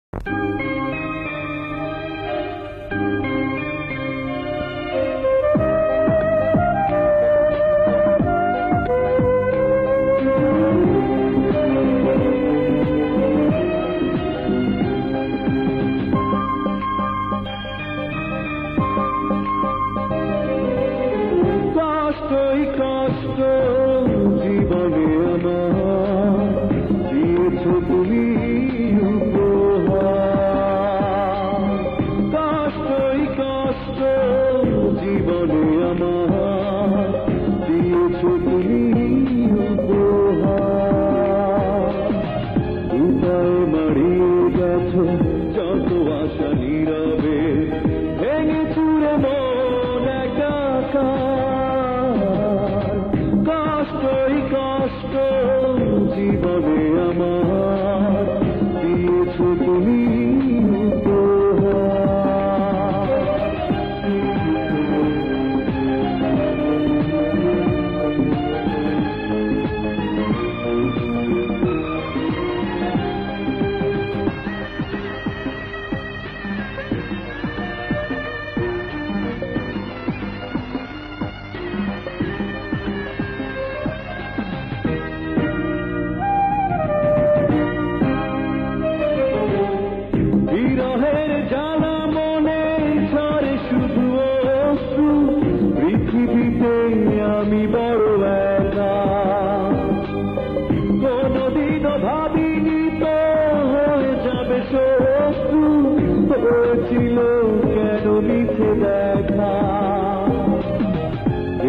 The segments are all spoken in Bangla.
কষ্টই কষ্ট জীবনে আমার দিয়েছ তুমি উপহার। কষ্টই কষ্ট জীবনে আমার দিয়েছ তুমি উপহার। উপায় মারিয়ে গেছ যত আশা নীরবে, ভেঙে চুরে মন একাকার। কষ্টই কষ্ট জীবনে আমার দিয়েছ তুমি বিরহের জ্বালা মনে ঝরে শুধু অশ্রু। পৃথিবীতে আমি বড় একা, কোনদিনও ভাবিনি তো হয়ে যাবে শত্রু। হয়েছিল কেন মিছে দেখা,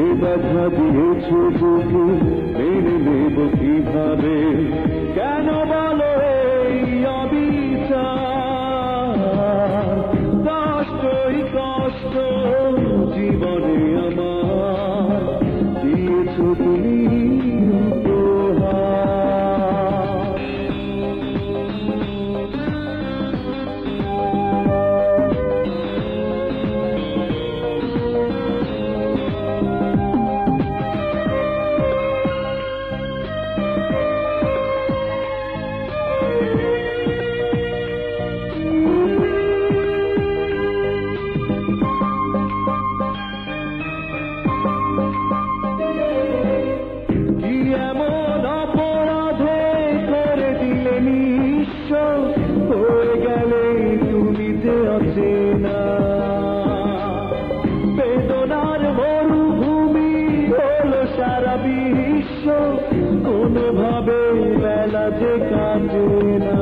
এ ব্যথা দিয়েছ চোখে মেনে নেব কিভাবে? কেন বলো এই অবিচার? কষ্টই কষ্ট জীবনে আমার দিয়েছ তুমি উপহার। কি এমন অপরাধে করে দিলে নিঃস্ব, হয়ে গেলে তুমি যে অচেনা। বেদনার মরুভূমি হলো সারা বিশ্ব, কোনোভাবে বেলা যে কাটে না।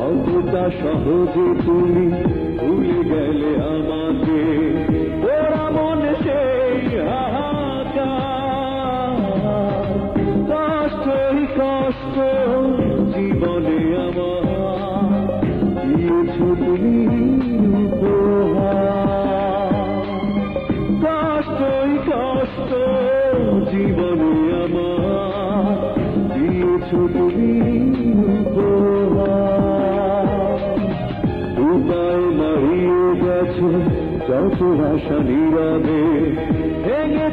অতটা সহজে তুমি ভুলে গেলে আমাকে, ওরা মনে সেই হাহাকার। কষ্টই কষ্ট জীবনে আমার দিয়েছ তুমি উপহার। কষ্টই কষ্ট জীবনে আমার দিয়েছ তুমি উপহার। উপায় মারিয়ে গেছ যত আশা নীরবে, ভেঙে